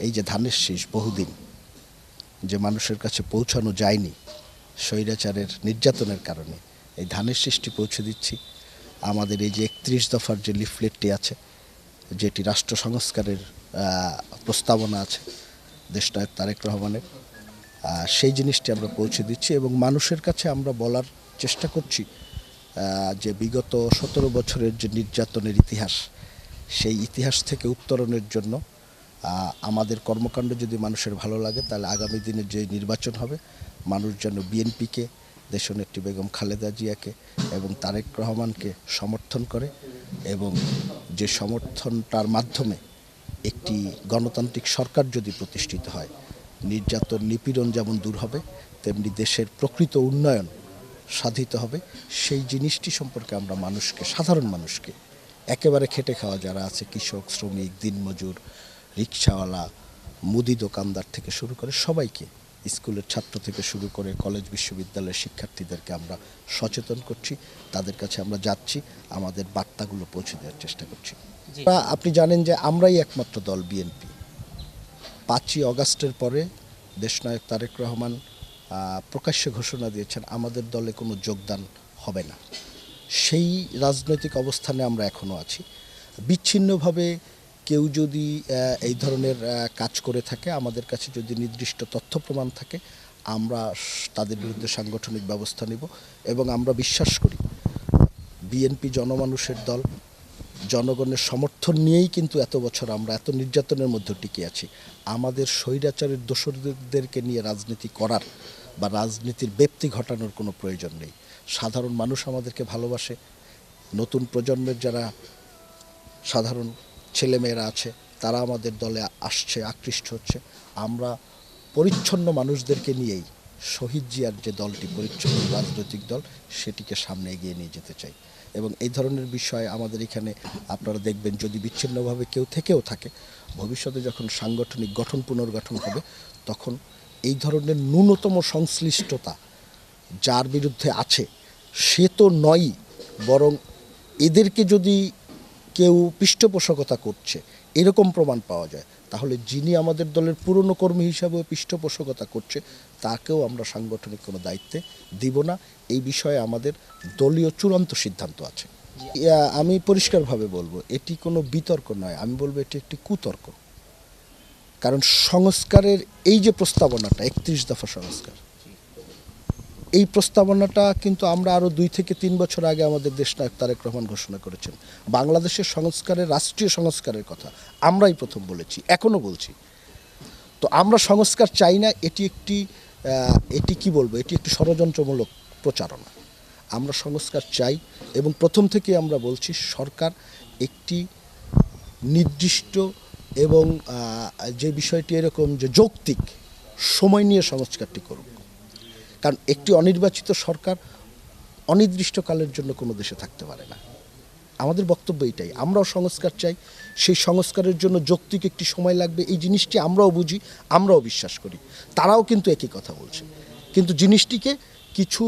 এই যে ধানের শীষ বহুদিন যে মানুষের কাছে পৌঁছানো যায়নি স্বৈরাচারের নির্যাতনের কারণে, এই ধানের শীষটি পৌঁছে দিচ্ছি। আমাদের এই যে 31 দফার যে লিফলেটটি আছে, যেটি রাষ্ট্র সংস্কারের প্রস্তাবনা আছে দেশনায়ক তারেক রহমানের, সেই জিনিসটি আমরা পৌঁছে দিচ্ছি এবং মানুষের কাছে আমরা বলার চেষ্টা করছি যে বিগত 17 বছরের যে নির্যাতনের ইতিহাস, সেই ইতিহাস থেকে উত্তরণের জন্য আমাদের কর্মকাণ্ড যদি মানুষের ভালো লাগে, তাহলে আগামী দিনে যে নির্বাচন হবে, মানুষ যেন বিএনপিকে, দেশনেত্রী বেগম খালেদা জিয়াকে এবং তারেক রহমানকে সমর্থন করে এবং যে সমর্থনটার মাধ্যমে একটি গণতান্ত্রিক সরকার যদি প্রতিষ্ঠিত হয়, নির্যাতন নিপীড়ন যেমন দূর হবে, তেমনি দেশের প্রকৃত উন্নয়ন সাধিত হবে। সেই জিনিসটি সম্পর্কে আমরা মানুষকে, সাধারণ মানুষকে, একেবারে খেটে খাওয়া যারা আছে, কৃষক, শ্রমিক, দিনমজুর, রিকশাওয়ালা, মুদি দোকানদার থেকে শুরু করে সবাইকে, স্কুলের ছাত্র থেকে শুরু করে কলেজ বিশ্ববিদ্যালয়ের শিক্ষার্থীদেরকে আমরা সচেতন করছি। তাদের কাছে আমরা যাচ্ছি, আমাদের বার্তাগুলো পৌঁছে দেওয়ার চেষ্টা করছি। আপনি জানেন যে আমরাই একমাত্র দল বিএনপি, 5ই অগাস্টের পরে দেশনায়ক তারেক রহমান প্রকাশ্যে ঘোষণা দিয়েছেন আমাদের দলে কোনো যোগদান হবে না। সেই রাজনৈতিক অবস্থানে আমরা এখনও আছি। বিচ্ছিন্নভাবে কেউ যদি এই ধরনের কাজ করে থাকে, আমাদের কাছে যদি নির্দিষ্ট তথ্য প্রমাণ থাকে, আমরা তাদের বিরুদ্ধে সাংগঠনিক ব্যবস্থা নেব এবং আমরা বিশ্বাস করি বিএনপি জনমানুষের দল, জনগণের সমর্থন নিয়েই কিন্তু এত বছর আমরা এত নির্যাতনের মধ্যে টিকে আছি। আমাদের স্বৈরাচারের দোসরদেরকে নিয়ে রাজনীতি করার বা রাজনীতির ব্যক্তি ঘটানোর কোনো প্রয়োজন নেই। সাধারণ মানুষ আমাদেরকে ভালোবাসে। নতুন প্রজন্মের যারা সাধারণ ছেলেমেয়েরা আছে, তারা আমাদের দলে আসছে, আকৃষ্ট হচ্ছে। আমরা পরিচ্ছন্ন মানুষদেরকে নিয়েই শহীদ জিয়ার যে দলটি, পরিচ্ছন্ন রাজনৈতিক দল, সেটিকে সামনে এগিয়ে নিয়ে যেতে চাই এবং এই ধরনের বিষয় আমাদের এখানে আপনারা দেখবেন, যদি বিচ্ছিন্নভাবে কেউ থেকেও থাকে, ভবিষ্যতে যখন সাংগঠনিক গঠন পুনর্গঠন হবে, তখন এই ধরনের ন্যূনতম সংশ্লিষ্টতা যার বিরুদ্ধে আছে সে তো নয়ই, বরং এদেরকে যদি কেউ পৃষ্ঠপোষকতা করছে এরকম প্রমাণ পাওয়া যায়, তাহলে যিনি আমাদের দলের পুরনো কর্মী হিসাবেও পৃষ্ঠপোষকতা করছে, তাকেও আমরা সাংগঠনিক কোনো দায়িত্বে দিব না। এই বিষয়ে আমাদের দলীয় চূড়ান্ত সিদ্ধান্ত আছে। আমি পরিষ্কারভাবে বলবো, এটি কোনো বিতর্ক নয়, আমি বলবো এটি একটি কুতর্ক। কারণ সংস্কারের এই যে প্রস্তাবনাটা, 31 দফা সংস্কার, এই প্রস্তাবনাটা কিন্তু আমরা আরও 2 থেকে 3 বছর আগে আমাদের দেশনায়ক তারেক রহমান ঘোষণা করেছেন। বাংলাদেশের সংস্কারের, রাষ্ট্রীয় সংস্কারের কথা আমরাই প্রথম বলেছি, এখনও বলছি। তো আমরা সংস্কার চাই না, এটি কি বলবো, এটি একটি ষড়যন্ত্রমূলক প্রচারণা। আমরা সংস্কার চাই এবং প্রথম থেকে আমরা বলছি সরকার একটি নির্দিষ্ট এবং যে বিষয়টি এরকম যে যৌক্তিক সময় নিয়ে সংস্কারটি করুক। কারণ একটি অনির্বাচিত সরকার অনির্দিষ্টকালের জন্য কোনো দেশে থাকতে পারে না। আমাদের বক্তব্য এটাই, আমরাও সংস্কার চাই, সেই সংস্কারের জন্য যৌক্তিক একটি সময় লাগবে, এই জিনিসটি আমরাও বুঝি, আমরাও বিশ্বাস করি। তারাও কিন্তু একই কথা বলছে, কিন্তু জিনিসটিকে কিছু,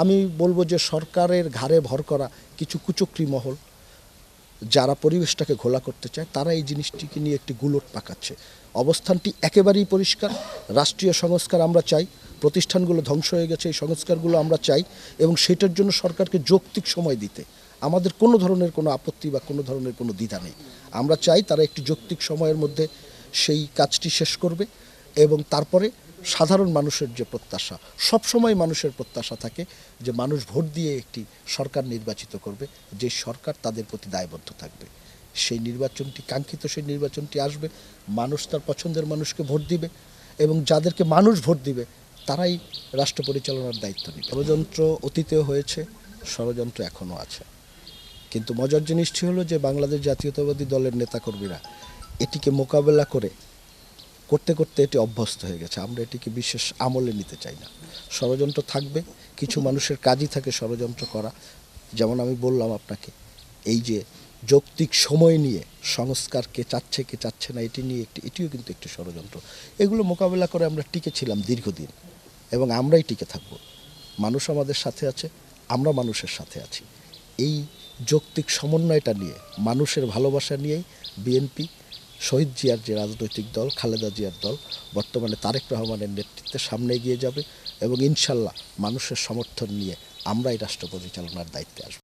আমি বলবো যে সরকারের ঘাড়ে ভর করা কিছু কুচক্রী মহল, যারা পরিবেশটাকে ঘোলা করতে চায়, তারা এই জিনিসটিকে নিয়ে একটি গুলট পাকাচ্ছে। অবস্থানটি একেবারেই পরিষ্কার, রাষ্ট্রীয় সংস্কার আমরা চাই, প্রতিষ্ঠানগুলো ধ্বংস হয়ে গেছে, এই সংস্কারগুলো আমরা চাই এবং সেটার জন্য সরকারকে যৌক্তিক সময় দিতে আমাদের কোনো ধরনের কোনো আপত্তি বা কোনো ধরনের কোনো দ্বিধা নেই। আমরা চাই তারা একটি যৌক্তিক সময়ের মধ্যে সেই কাজটি শেষ করবে এবং তারপরে সাধারণ মানুষের যে প্রত্যাশা, সবসময় মানুষের প্রত্যাশা থাকে যে মানুষ ভোট দিয়ে একটি সরকার নির্বাচিত করবে, যে সরকার তাদের প্রতি দায়বদ্ধ থাকবে। সেই নির্বাচনটি, কাঙ্ক্ষিত সেই নির্বাচনটি আসবে, মানুষ তার পছন্দের মানুষকে ভোট দিবে এবং যাদেরকে মানুষ ভোট দিবে তারাই রাষ্ট্র পরিচালনার দায়িত্ব নেবে। ষড়যন্ত্র অতীতেও হয়েছে, ষড়যন্ত্র এখনও আছে, কিন্তু মজার জিনিসটি হলো যে বাংলাদেশ জাতীয়তাবাদী দলের নেতাকর্মীরা এটিকে মোকাবেলা করতে করতে এটি অভ্যস্ত হয়ে গেছে। আমরা এটিকে বিশেষ আমলে নিতে চাই না। ষড়যন্ত্র থাকবে, কিছু মানুষের কাজই থাকে ষড়যন্ত্র করা। যেমন আমি বললাম আপনাকে, এই যে যৌক্তিক সময় নিয়ে সংস্কারকে চাচ্ছে কে চাচ্ছে না, এটিও কিন্তু একটি ষড়যন্ত্র। এগুলো মোকাবেলা করে আমরা টিকে ছিলাম দীর্ঘদিন এবং আমরাই টিকে থাকব। মানুষ আমাদের সাথে আছে, আমরা মানুষের সাথে আছি। এই যৌক্তিক সমন্বয়টা নিয়ে, মানুষের ভালোবাসা নিয়েই বিএনপি শহীদ জিয়ার যে রাজনৈতিক দল খালেদা জিয়ার দল বর্তমানে তারেক রহমানের নেতৃত্বে সামনে এগিয়ে যাবে এবং ইনশাল্লাহ মানুষের সমর্থন নিয়ে আমরাই রাষ্ট্র পরিচালনার দায়িত্বে আসব।